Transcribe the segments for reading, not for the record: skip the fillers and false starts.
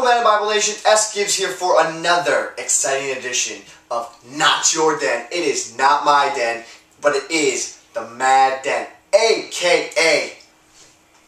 Welcome, Madden Bible Nation. Sgibs here for another exciting edition of Not Your Den. It is not my den, but it is the Mad Den, a.k.a.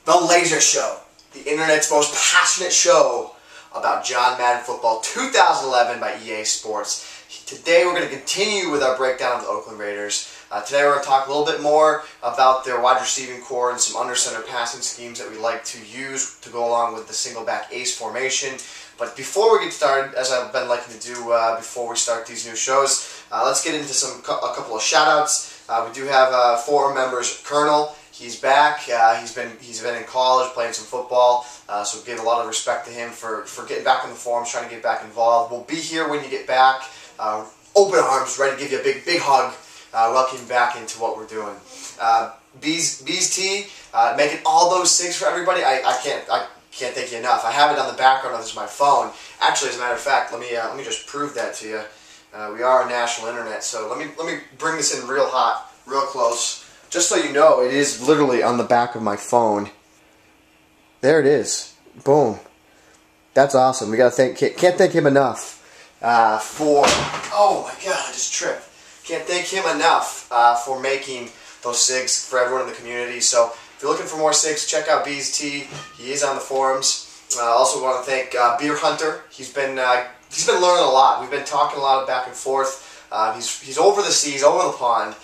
the Laser Show, the internet's most passionate show about John Madden Football 2011 by EA Sports. Today we're going to continue with our breakdown of the Oakland Raiders. Today we're going to talk a little bit more about their wide receiving core and some under-center passing schemes that we like to use to go along with the single-back ace formation. But before we get started, as I've been liking to do before we start these new shows, let's get into a couple of shout-outs. We do have four members. Colonel, he's back. He's been in college playing some football, so give a lot of respect to him for getting back in the forums, trying to get back involved. We'll be here when you get back. Open arms, ready to give you a big hug. Welcome you back into what we're doing. Bees T, making all those SIGs for everybody. I can't thank you enough. I have it on the background of my phone. Actually, as a matter of fact, let me just prove that to you. We are on national internet, so let me bring this in real hot, real close, just so you know. It is literally on the back of my phone. There it is. Boom. That's awesome. We gotta can't thank him enough for. Oh my God! I just tripped. Can't thank him enough for making those SIGs for everyone in the community. So if you're looking for more SIGs, check out Bees T. He is on the forums. Also want to thank Beer Hunter. He's been learning a lot. We've been talking a lot back and forth. He's over the seas, over the pond.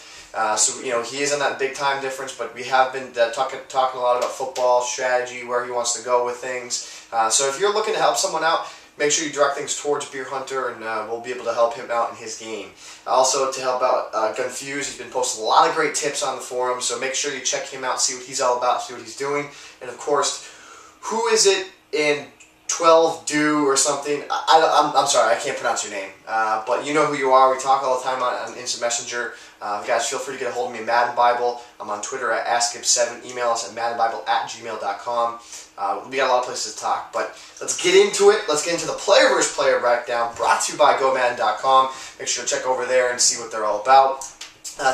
So you know he is on that big time difference. But we have been talking a lot about football strategy, where he wants to go with things. So if you're looking to help someone out, make sure you direct things towards Beer Hunter, and we'll be able to help him out in his game. Also, to help out Gunfuse, he's been posting a lot of great tips on the forum, so make sure you check him out, see what he's all about, see what he's doing. And of course, who is it in 12 Do or something? I'm sorry, I can't pronounce your name, but you know who you are. We talk all the time on Instant Messenger. Guys, feel free to get a hold of me at Madden Bible. I'm on Twitter at Sgibs7. Email us at maddenbible@gmail.com. We got a lot of places to talk, but let's get into it. Let's get into the player versus player breakdown, brought to you by GoMadden.com. Make sure to check over there and see what they're all about.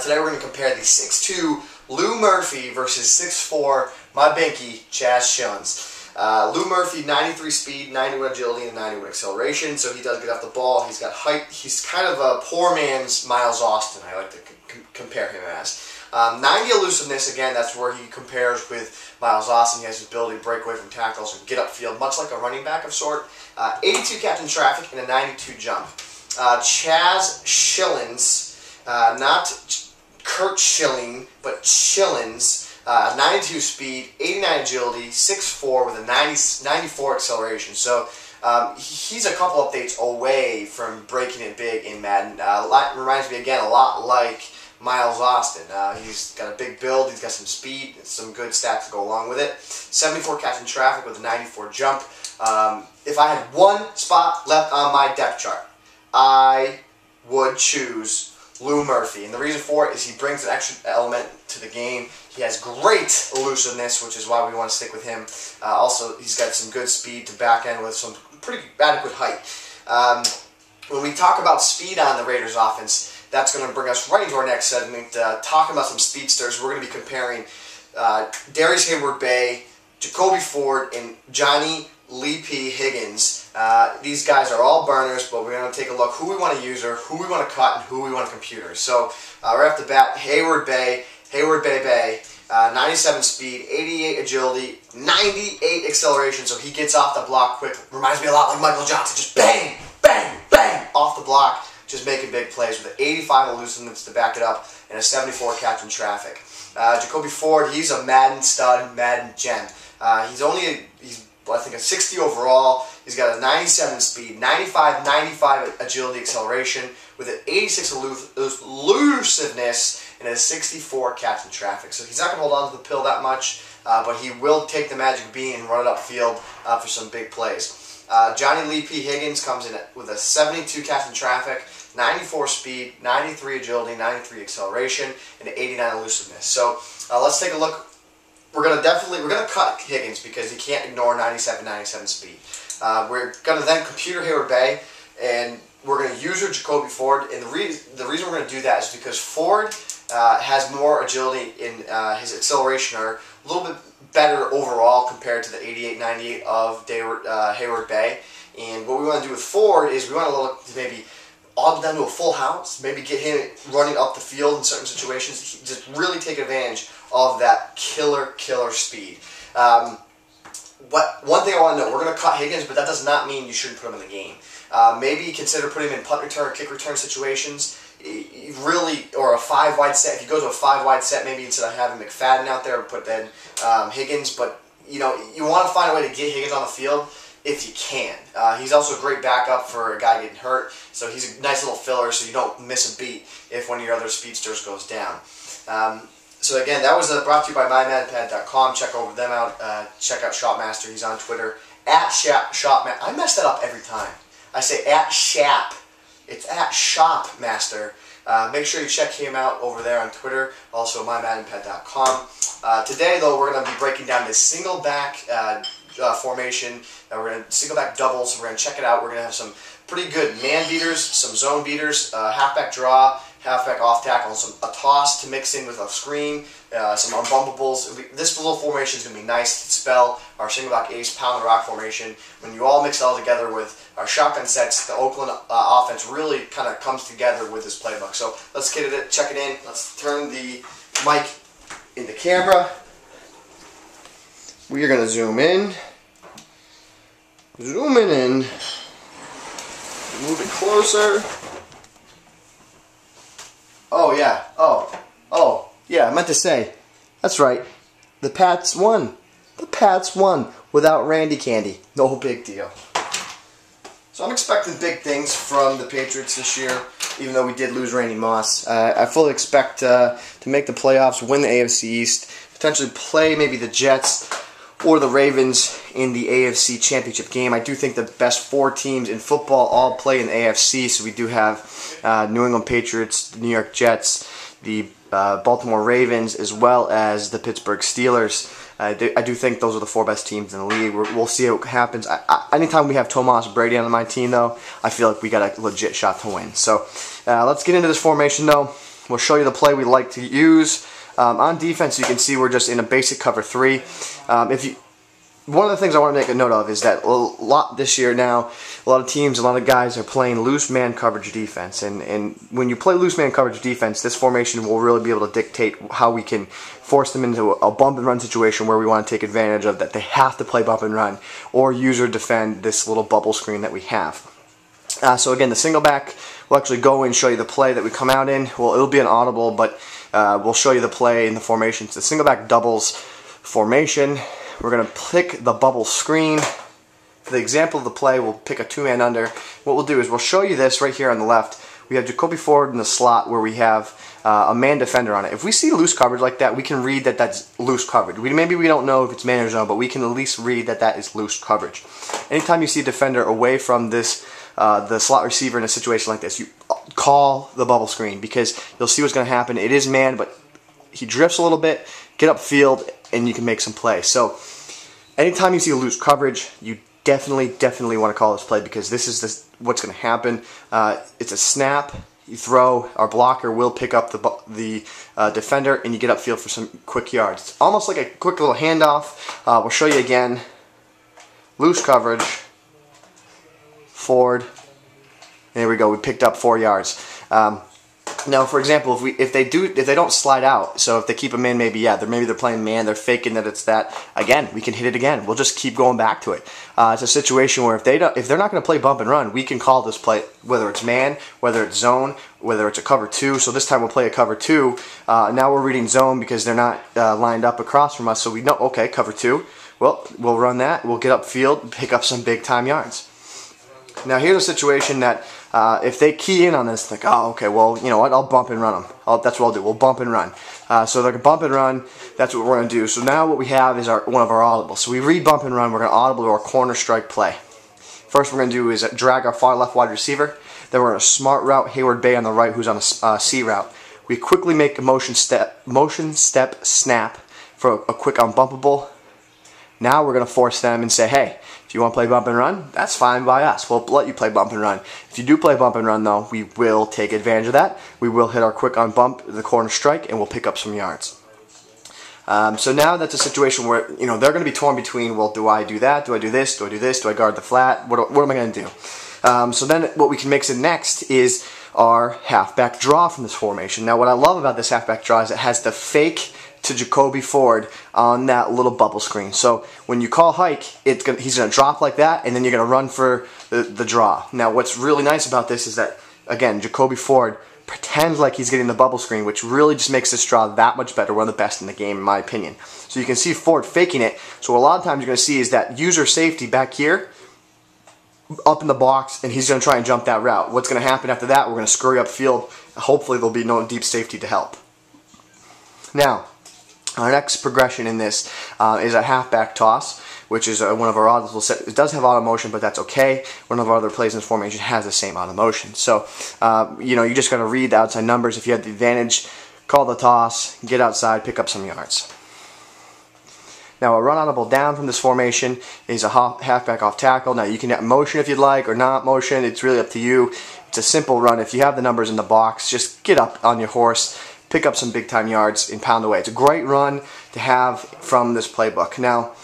Today we're going to compare the 6'2" Lou Murphy versus 6'4" my binky, Chaz Schilens. Lou Murphy, 93 speed, 91 agility, and 91 acceleration, so he does get off the ball. He's got height. He's kind of a poor man's Miles Austin, I like to compare him as. 90 elusiveness, again, that's where he compares with Miles Austin. He has his ability to break away from tackles and get upfield, much like a running back of sort. 82 catch in traffic and a 92 jump. Chaz Schilens, not Kurt Schilling, but Schilens. 92 speed, 89 agility, 6'4" with a 94 acceleration. So he's a couple updates away from breaking it big in Madden. Reminds me again a lot like Miles Austin. He's got a big build, he's got some speed, some good stats to go along with it. 74 catch in traffic with a 94 jump. If I had one spot left on my depth chart, I would choose Lou Murphy. And the reason for it is he brings an extra element to the game. He has great elusiveness, which is why we want to stick with him. Also, he's got some good speed to back end with some pretty adequate height. When we talk about speed on the Raiders offense, that's going to bring us right into our next segment, talking about some speedsters. We're going to be comparing Heyward Bey, Jacoby Ford, and Johnie Lee Higgins. These guys are all burners, but we're going to take a look who we want to use, or who we want to cut, and who we want to computer. So right off the bat, Heyward Bey, 97 speed, 88 agility, 98 acceleration, so he gets off the block quick. Reminds me a lot like Michael Johnson, just bang, bang, bang, off the block, just making big plays with an 85 elusiveness to back it up, and a 74 catch in traffic. Jacoby Ford, he's a Madden stud, Madden gem. He's I think a 60 overall. He's got a 97 speed, 95 agility acceleration with an 86 elusiveness and a 64 catch in traffic. So he's not going to hold on to the pill that much, but he will take the magic bean and run it upfield for some big plays. Johnie Lee Higgins comes in with a 72 catch in traffic, 94 speed, 93 agility, 93 acceleration, and 89 elusiveness. So let's take a look. We're gonna cut Higgins because you can't ignore 97 speed. We're gonna then computer Heyward Bey, and we're gonna use our Jacoby Ford. And the reason we're gonna do that is because Ford has more agility in his acceleration, or a little bit better overall compared to the 88-98 of Heyward Bey. And what we want to do with Ford is we want to look to maybe audible down to a full house, maybe get him running up the field in certain situations, just really take advantage of that killer speed. One thing I want to know, we're going to cut Higgins, but that does not mean you shouldn't put him in the game. Maybe consider putting him in punt return or kick return situations. Really, or a 5-wide set. If you go to a 5-wide set, maybe instead of having McFadden out there, put then Higgins. But you want to find a way to get Higgins on the field if you can. He's also a great backup for a guy getting hurt, so he's a nice little filler, so you don't miss a beat if one of your other speedsters goes down. So again, that was brought to you by MyMaddenPad.com. Check over them out. Check out Shopmaster. He's on Twitter at Shopmaster. I mess that up every time. I say at Shap. It's at Shopmaster. Make sure you check him out over there on Twitter. Also MyMaddenPad.com. Today, though, we're going to be breaking down this single back formation. We're going to single back doubles. We're going to check it out. We're going to have some pretty good man beaters, some zone beaters, halfback draw, halfback off tackle, a toss to mix in with a screen, some unbumpables. This little formation is going to be nice to spell our single back ace pound the rock formation. When you all mix it all together with our shotgun sets, the Oakland offense really kind of comes together with this playbook. So let's get it, check it in. Let's turn the mic in the camera. We are going to zoom in. Zooming in. Move it closer. Oh yeah. Oh yeah. I meant to say. That's right. The Pats won. The Pats won without Randy Candy. No big deal. So I'm expecting big things from the Patriots this year, even though we did lose Randy Moss. I fully expect to make the playoffs, win the AFC East, potentially play maybe the Jets or the Ravens in the AFC Championship game. I do think the best 4 teams in football all play in the AFC, so we do have New England Patriots, the New York Jets, the Baltimore Ravens, as well as the Pittsburgh Steelers. I do think those are the 4 best teams in the league. We'll see what happens. Anytime we have Tomas Brady on my team, though, I feel like we got a legit shot to win. So let's get into this formation, though. We'll show you the play we like to use. On defense, you can see we're just in a basic cover 3. One of the things I want to make a note of is that a lot this year now, a lot of teams, a lot of guys are playing loose man coverage defense. And when you play loose man coverage defense, this formation will really be able to dictate how we can force them into a bump and run situation where we want to take advantage of that they have to play bump and run or use or defend this little bubble screen that we have. So again, the single back will actually go and show you the play that we come out in. Well, it'll be an audible, but we'll show you the play in the formations. The single back doubles formation. We're going to pick the bubble screen. For the example of the play, we'll pick a 2-man under. What we'll do is we'll show you this right here on the left. We have Jacoby Ford in the slot where we have a man defender on it. If we see loose coverage like that, we can read that that's loose coverage. Maybe we don't know if it's man or zone, but we can at least read that that is loose coverage. Anytime you see a defender away from this, the slot receiver in a situation like this, you call the bubble screen because you'll see what's going to happen. It is man, but he drifts a little bit, get upfield, and you can make some play. So anytime you see a loose coverage, you definitely want to call this play because this is what's going to happen. It's a snap. You throw, our blocker will pick up the defender, and you get upfield for some quick yards. It's almost like a quick little handoff. We'll show you again. Loose coverage. Ford. There we go. We picked up 4 yards. Now, for example, if they don't slide out, so if they keep them in, maybe they're playing man, they're faking that it's that. Again, we can hit it again. We'll just keep going back to it. It's a situation where if they're not going to play bump and run, we can call this play whether it's man, whether it's zone, whether it's a cover 2. So this time we'll play a cover 2. Now we're reading zone because they're not lined up across from us, so we know okay, cover 2. Well, we'll run that. We'll get upfield, pick up some big time yards. Now here's a situation that if they key in on this, like, oh, okay, well, you know what, I'll bump and run them. That's what I'll do. We'll bump and run. So they're going to bump and run. That's what we're going to do. So now what we have is one of our audibles. So we read bump and run. We're going to audible to our corner strike play. First we're going to do is drag our far left wide receiver. Then we're on a smart route, Heyward Bey on the right, who's on a C route. We quickly make a motion step snap for a quick unbumpable. Now we're going to force them and say, hey, if you want to play bump and run, that's fine by us. We'll let you play bump and run. If you do play bump and run, though, we will take advantage of that. We will hit our quick on bump, the corner strike, and we'll pick up some yards. So now that's a situation where, you know, they're going to be torn between, well, do I do that? Do I do this? Do I do this? Do I guard the flat? What am I going to do? So then what we can mix in next is our halfback draw from this formation. Now what I love about this halfback draw is it has the fake to Jacoby Ford on that little bubble screen. So when you call hike, he's going to drop like that, and then you're going to run for the draw. Now what's really nice about this is that, again, Jacoby Ford pretends like he's getting the bubble screen, which really just makes this draw that much better. One of the best in the game, in my opinion. So you can see Ford faking it. So a lot of times you're going to see is that user safety back here, up in the box, and he's going to try and jump that route. What's going to happen after that? We're going to scurry upfield. Hopefully there'll be no deep safety to help. Now, our next progression in this is a halfback toss, which is one of our autos. It does have auto motion, but that's okay. One of our other plays in this formation has the same auto motion. So, you know, you just got to read the outside numbers. If you have the advantage, call the toss, get outside, pick up some yards. Now, a run audible down from this formation is a halfback off tackle. Now, you can have motion if you'd like or not motion. It's really up to you. It's a simple run. If you have the numbers in the box, just get up on your horse, pick up some big-time yards, and pound away. It's a great run to have from this playbook. Now,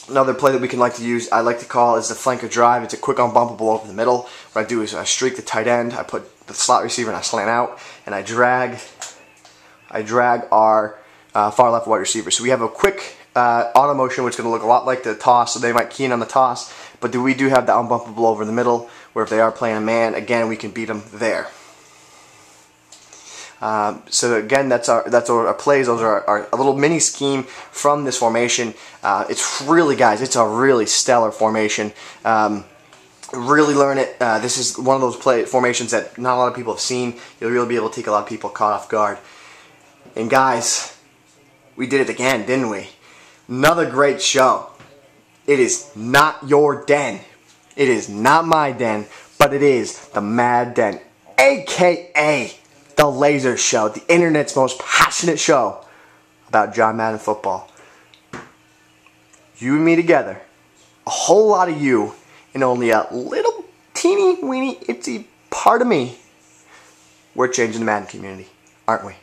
another play that we can like to use, I like to call, is the flanker drive. It's a quick unbumpable over the middle. What I do is I streak the tight end, I put the slot receiver and I slant out, and I drag our far left wide receiver. So we have a quick auto motion, which is going to look a lot like the toss, so they might key in on the toss, but we do have the unbumpable over the middle, where if they are playing a man, again, we can beat them there. So again, that's our plays. Those are our little mini scheme from this formation. It's really, guys, it's a really stellar formation. Really learn it. This is one of those formations that not a lot of people have seen. You'll really be able to take a lot of people caught off guard. And guys, we did it again, didn't we? Another great show. It is not your den. It is not my den, but it is the Mad Den, aka the Laser Show, the internet's most passionate show about John Madden football. You and me together, a whole lot of you, and only a little teeny weeny itsy part of me. We're changing the Madden community, aren't we?